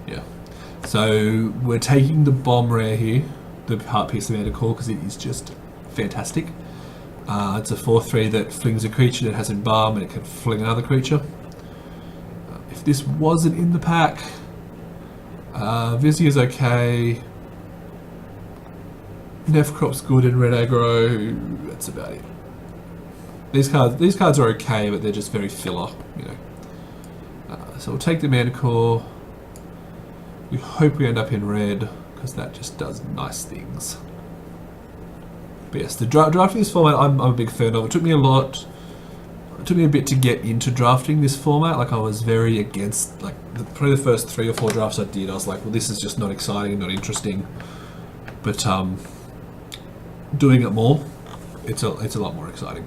Yeah. So we're taking the bomb rare here, the heart piece of Manticore, because it is just fantastic. It's a 4/3 that flings a creature that has Embalm and it can fling another creature. If this wasn't in the pack, Vizzy is okay. Nefcrop's good in red aggro. That's about it. These cards are okay, but they're just very filler, you know. So we'll take the Manticore. We hope we end up in red, because that just does nice things. But yes, the drafting this format, I'm a big fan of. It took me a bit to get into drafting this format. Like, I was very against, like, probably the first 3 or 4 drafts I did, I was like, well, this is just not exciting and not interesting. But doing it more, it's a lot more exciting.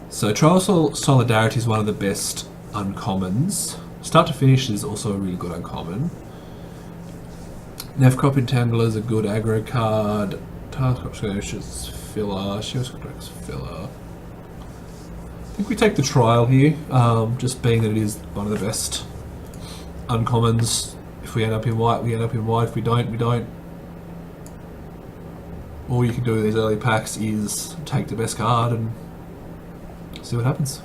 So Trial Solidarity is one of the best uncommons. Start to Finish is also a really good uncommon. Nefcrop Entangler is a good aggro card. Taskcrop Skirmish is filler. Shield Contract's filler. I think we take the Trial here, just being that it is one of the best uncommons. If we end up in white, we end up in white. If we don't, we don't. All you can do with these early packs is take the best card and see what happens.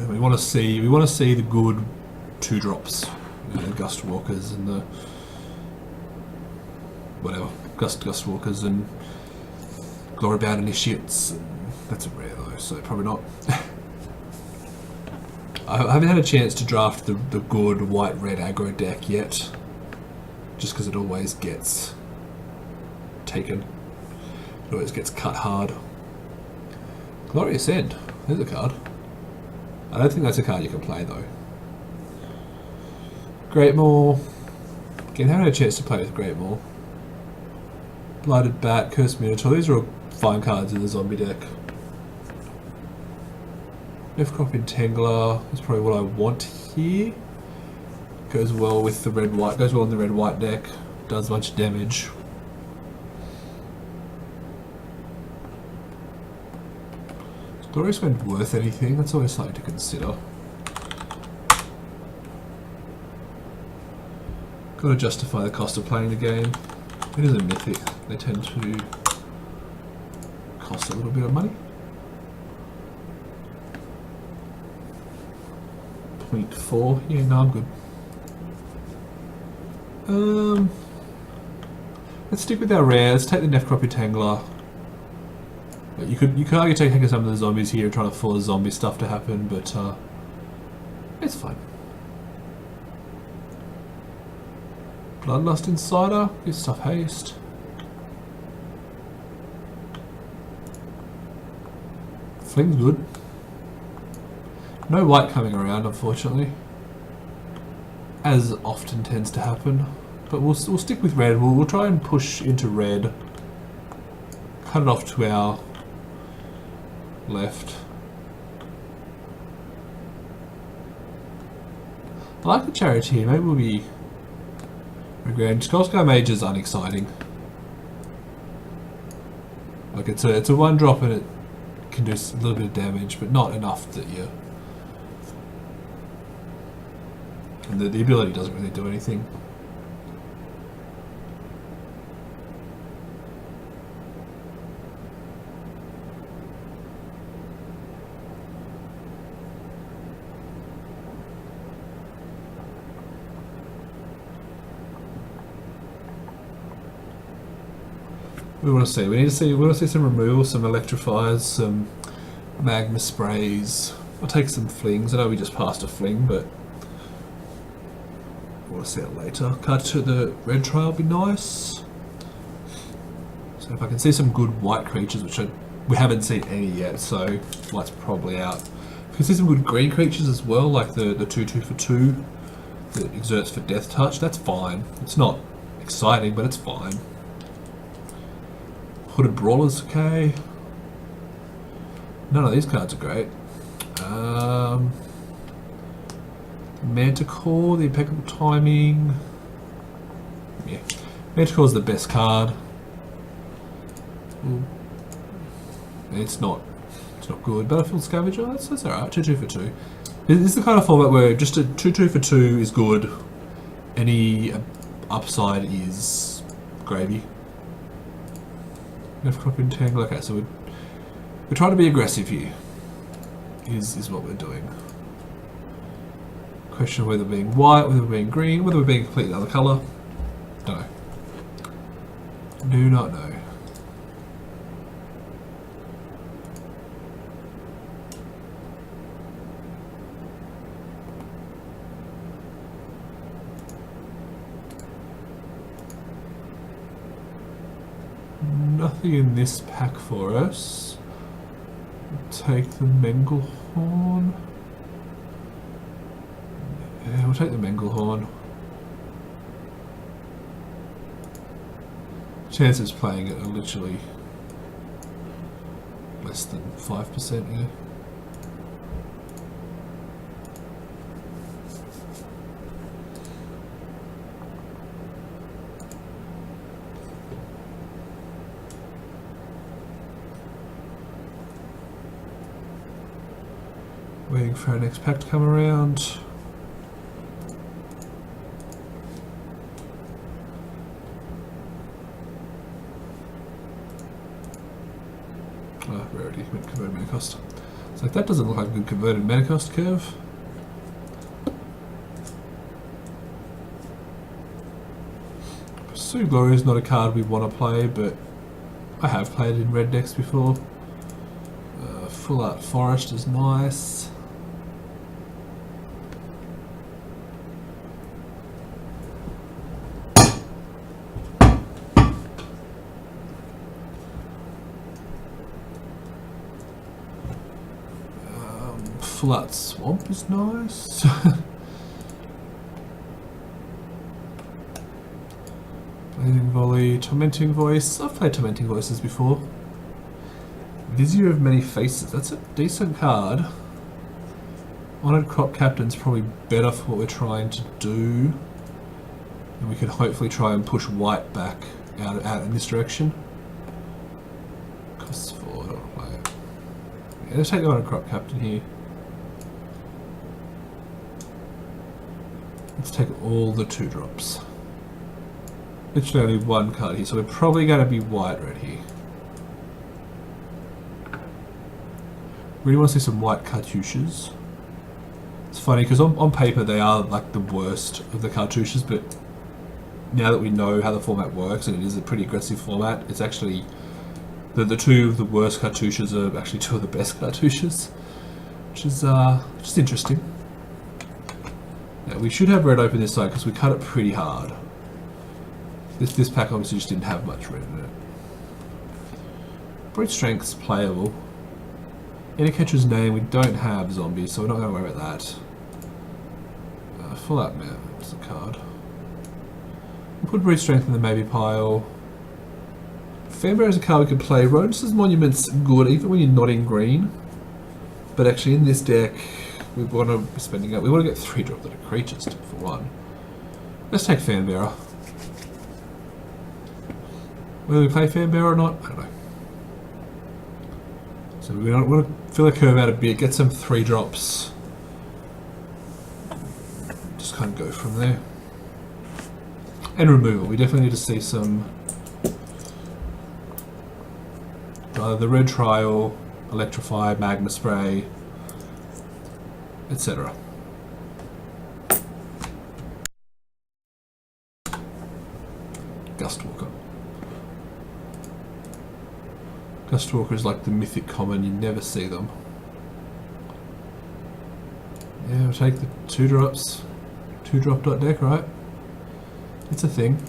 We want to see the good 2-drops, you know, the Gust Walkers and the whatever Gust Walkers and Glorybound Initiates. That's a rare though, so probably not. I haven't had a chance to draft the good white-red aggro deck yet, just because it always gets taken. It always gets cut hard. Glorious End. There's a card. I don't think that's a card you can play though. Great Maw. Again, haven't had a chance to play with Great Maw. Blighted Bat, Cursed Minotaur. These are all fine cards in the zombie deck. Nefcrop Entangler is probably what I want here. Goes well with the red-white. Goes well in the red-white deck. Does a bunch of damage. Is Glorious Wind worth anything? That's always something to consider. Got to justify the cost of playing the game. It is a mythic. They tend to cost a little bit of money. 0.4. Yeah, no, I'm good. Let's stick with our rare. Let's take the Nefcrop Entangler. You could argue taking some of the zombies here, trying to force zombie stuff to happen, but it's fine. Bloodlust Insider, gives stuff haste. Fling's good. No white coming around, unfortunately, as often tends to happen. But we'll stick with red. We'll try and push into red. Cut it off to our left. I like the Charioteer. Maybe we'll be regretting. Skullscar Mage is unexciting. Like it's a 1-drop and it can do a little bit of damage, but not enough that you. And the ability doesn't really do anything. We want to see some removal, some electrifiers, some magma sprays. I'll take some flings. I know we just passed a fling, but we'll see it later. Cut to the red trial would be nice. So if I can see some good white creatures, which we haven't seen any yet, so white's probably out. If I can see some good green creatures as well, like the 2/2 for 2 that exerts for Death Touch, that's fine. It's not exciting, but it's fine. Hooded Brawler's okay. None of these cards are great. Manticore, the Impeccable Timing. Yeah. Manticore is the best card. Ooh. It's not good. Battlefield Scavenger, that's alright. 2-2 for 2. This is the kind of format where just a 2-2 for 2 is good. Any upside is gravy. Left crop entangle. Okay, so we're trying to be aggressive here. Is what we're doing. Question of whether we're being white, whether we're being green, whether we're being completely another colour. Don't know. Do not know. Nothing in this pack for us. Take the Mengelhorn. Yeah, we'll take the Mengelhorn. Chances playing it are literally less than 5%, yeah. Waiting for our next pack to come around. Oh, rarity, converted mana cost. It's like that doesn't look like a good converted mana cost curve. Pursue Glory is not a card we want to play, but I have played it in red decks before. Full Art Forest is nice. Full Art Swamp is nice. Blazing Volley, Tormenting Voice. I've played Tormenting Voices before. Vizier of Many Faces. That's a decent card. Honored Crop Captain's probably better for what we're trying to do. And we can hopefully try and push white back out in this direction. Costs 4, I don't want to play it. Yeah, let's take the Honored Crop Captain here. Let's take all the 2-drops. Literally only one card here, so we're probably going to be white right here. Really want to see some white cartouches. It's funny because on paper they are like the worst of the cartouches, but now that we know how the format works and it is a pretty aggressive format, it's actually the two of the worst cartouches are actually two of the best cartouches, which is just interesting. Yeah, we should have red open this side because we cut it pretty hard. This pack obviously just didn't have much red in it. Brute Strength's playable. Catcher's Name, we don't have zombies, so we're not going to worry about that. Full Out Map, that's a card. We'll put Brute Strength in the maybe pile. Fanbearer is a card we could play. Rodents' Monument's good, even when you're not in green. But actually in this deck, we want to be spending up. We want to get 3-drop that are creatures, for one. Let's take Fanbearer. Whether we play Fanbearer or not, I don't know. So we want to fill the curve out a bit, get some 3-drops. Just kind of go from there. And removal. We definitely need to see some either the Red Trial, Electrify, Magma Spray, etc. Gustwalker. Gustwalker is like the mythic common, you never see them. Yeah, we'll take the 2-drops. 2-drop dot deck, right? It's a thing.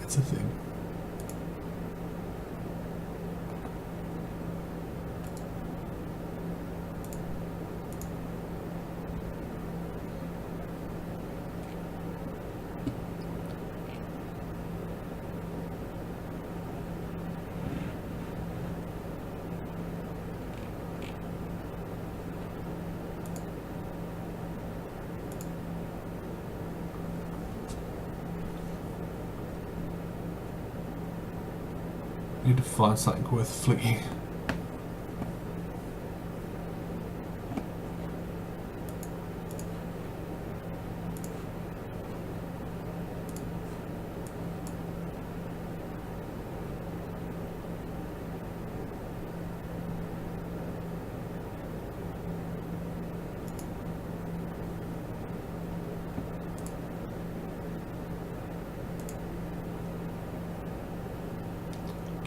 It's a thing. Need to find something worth flicking.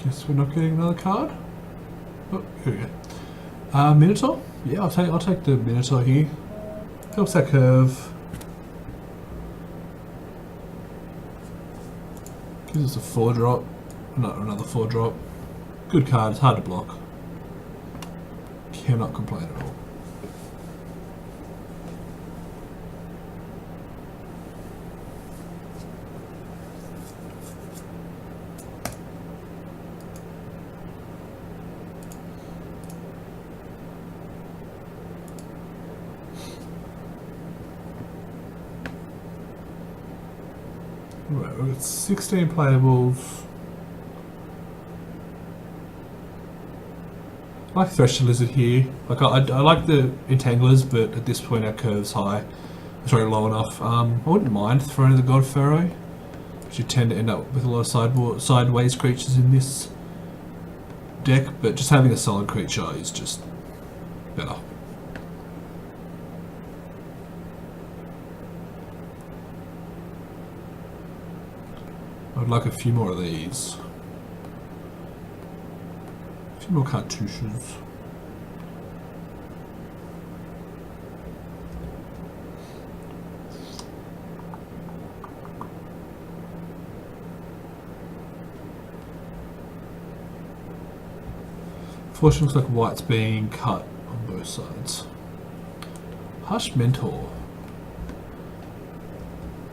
Guess we're not getting another card. Oh, here we go. Minotaur? Yeah, I'll take the Minotaur here. Helps that curve. Gives us a 4-drop. Not another 4-drop. Good card, it's hard to block. Cannot complain at all. Right, we've got 16 playables. I like Thresher Lizard here. Like I like the Entanglers, but at this point our curve's high. Sorry, low enough. I wouldn't mind throwing the God Pharaoh, but you tend to end up with a lot of sideways creatures in this deck. But just having a solid creature is just better. I'd like a few more of these. A few more cartouches. Fortunately, looks like white's being cut on both sides. Hush Mentor.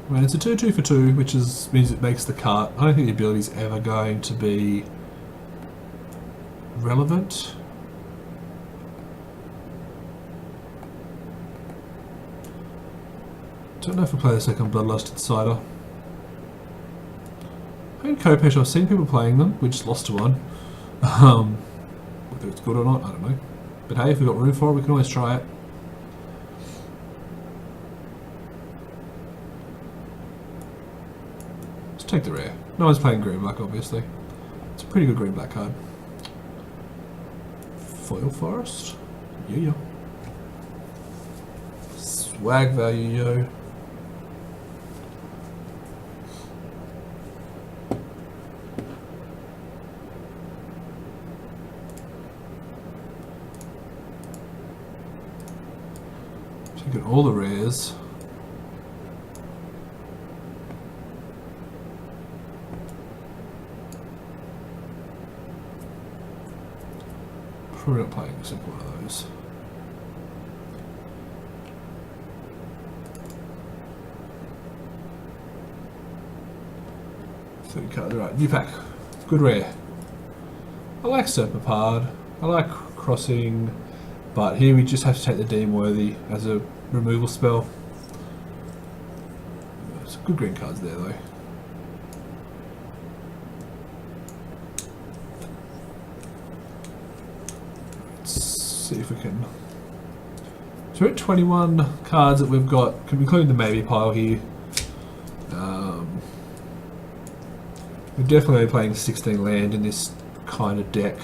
I mean, it's a 2-2 for 2, which means it makes the cut. I don't think the ability's ever going to be relevant. Don't know if I play the second Bloodlust Insider. I mean, Kopesh, I've seen people playing them. We just lost to one. Whether it's good or not, I don't know. But hey, if we've got room for it, we can always try it. Take the rare. No one's playing green black, obviously. It's a pretty good green black card. Foil Forest? Yeah. Swag value, yo. Taking all the rares. Probably not playing a simple one of those. Third card, right, new pack. Good rare. I like Serpapard. I like Crossing, but here we just have to take the Deem Worthy as a removal spell. Some good green cards there though. See if we can. So we're at 21 cards that we've got, including the maybe pile here. We're definitely playing 16 land in this kind of deck.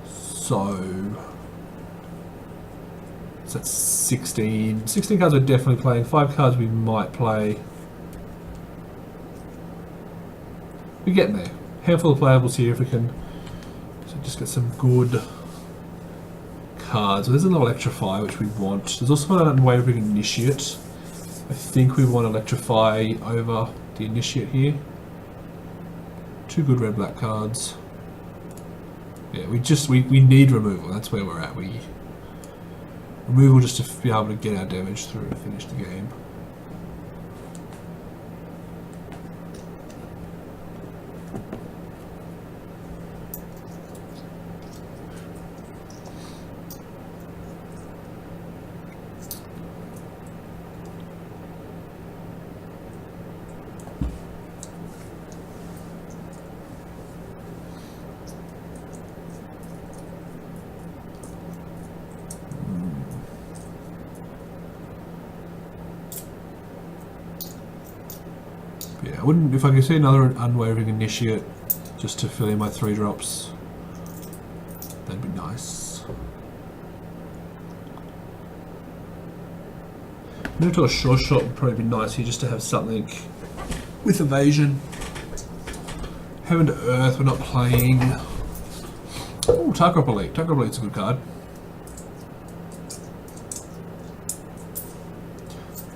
So that's 16. 16 cards we're definitely playing. 5 cards we might play. We're getting there. Handful of playables here if we can. So just get some good cards. So there's an Electrify which we want. There's also a way we can Initiate. I think we want Electrify over the Initiate here. 2 good red black cards. Yeah, we need removal. That's where we're at. Removal just to be able to get our damage through and finish the game. Yeah, I wouldn't, if I could see another unwavering initiate just to fill in my 3 drops, that'd be nice. Move to a sure shot would probably be nice here just to have something with evasion. Heaven to Earth, we're not playing. Oh, Tarkrop Elite. Tarkrop Elite's a good card.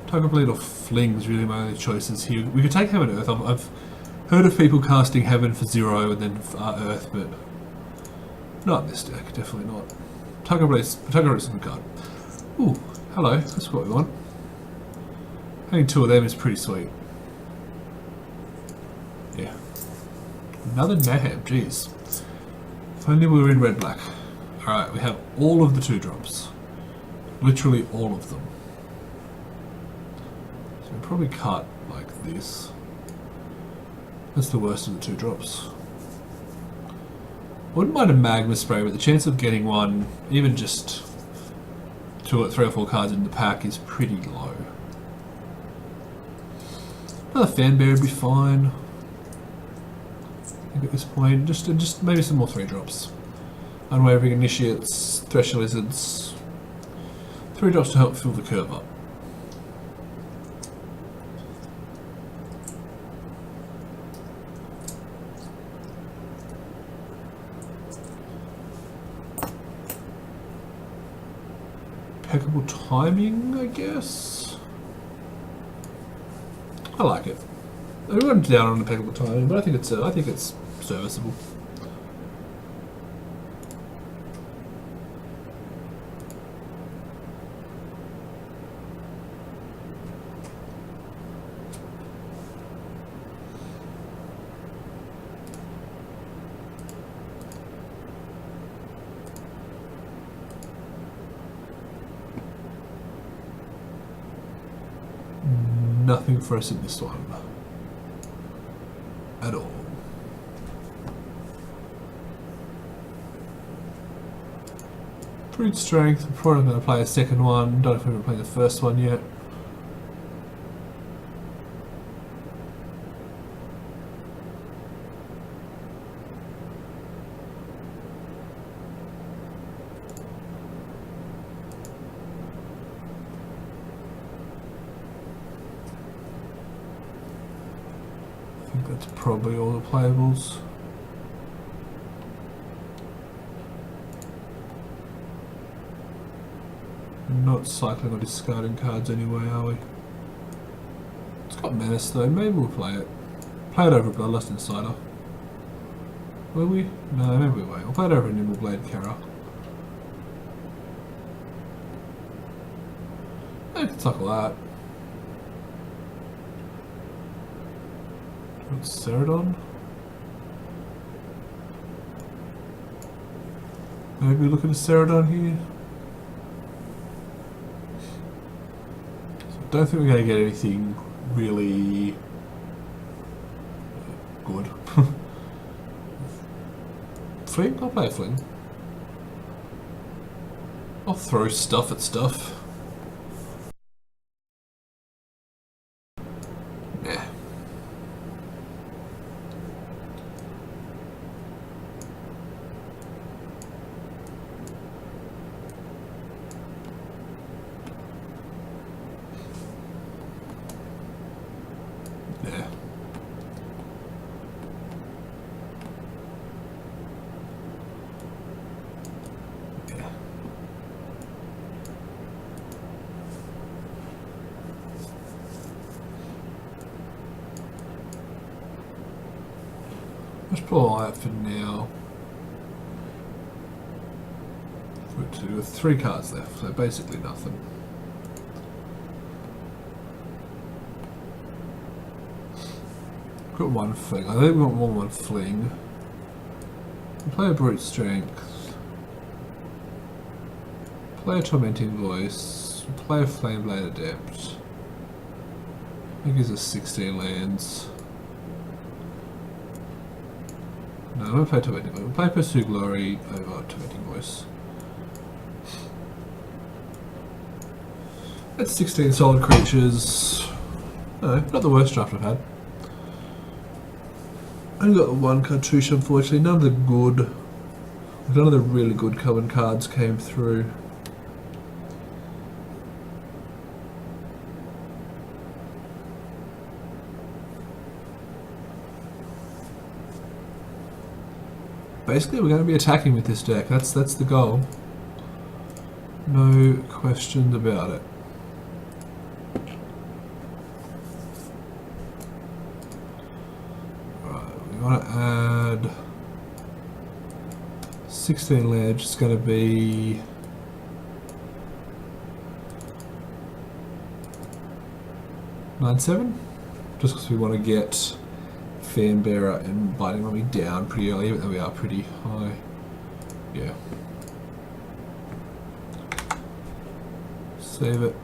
Tarkrop Elite or Fling's really my only choices here. We could take Heaven to Earth. I've heard of people casting Heaven for 0 and then Earth, but not in this deck, definitely not. Tarkrop Elite's a good card. Ooh, hello, that's what we want. Having 2 of them is pretty sweet. Yeah. Another Mayhem, jeez. If only we were in red-black. Alright, we have all of the 2 drops. Literally all of them. So we'll probably cut like this. That's the worst of the 2 drops. I wouldn't mind a Magma Spray, but the chance of getting one, even just 2 or 3 or 4 cards in the pack, is pretty low. Another Fanbear would be fine. At this point, just maybe some more 3 drops. Unwavering Initiates, Thresher Lizards. 3 drops to help fill the curve up. Impeccable timing, I guess. I like it. Everyone's down on impeccable timing, but I think it's serviceable. Nothing for us in this one. At all. Brute Strength, I'm probably going to play a second one. Don't know if we're going to play the first one yet. I think that's probably all the playables. Not cycling or discarding cards anyway, are we? It's got Menace though, maybe we'll play it. Play it over Bloodlust Insider. Will we? No, maybe we won't. We'll play it over Nimbleblade Kara. I can cycle that. What's Ceradon? Maybe look at a Ceradon here. I don't think we're going to get anything really good. Fling? I'll play a Fling. I'll throw stuff at stuff. Yeah. Yeah. Yeah. Let's pull eye out for now. With 3 cards left, so basically nothing. Got 1 fling. I think we got more than 1 fling. We'll play a Brute Strength. Play a Tormenting Voice. Play a Flameblade Adept. I think it's a 16 lands. No, I'm gonna play Tormenting Voice. We'll play Pursue Glory over Tormenting Voice. That's 16 solid creatures. No, not the worst draft I've had. I only got the one cartouche, unfortunately. None of the good, none of the really good common cards came through. Basically, we're going to be attacking with this deck. That's the goal. No questions about it. Right, we want to add 16 ledge. It's going to be $9.7, just because we want to get Fanbearer and Biting Mummy down pretty early, even though we are pretty high. Yeah. Save it.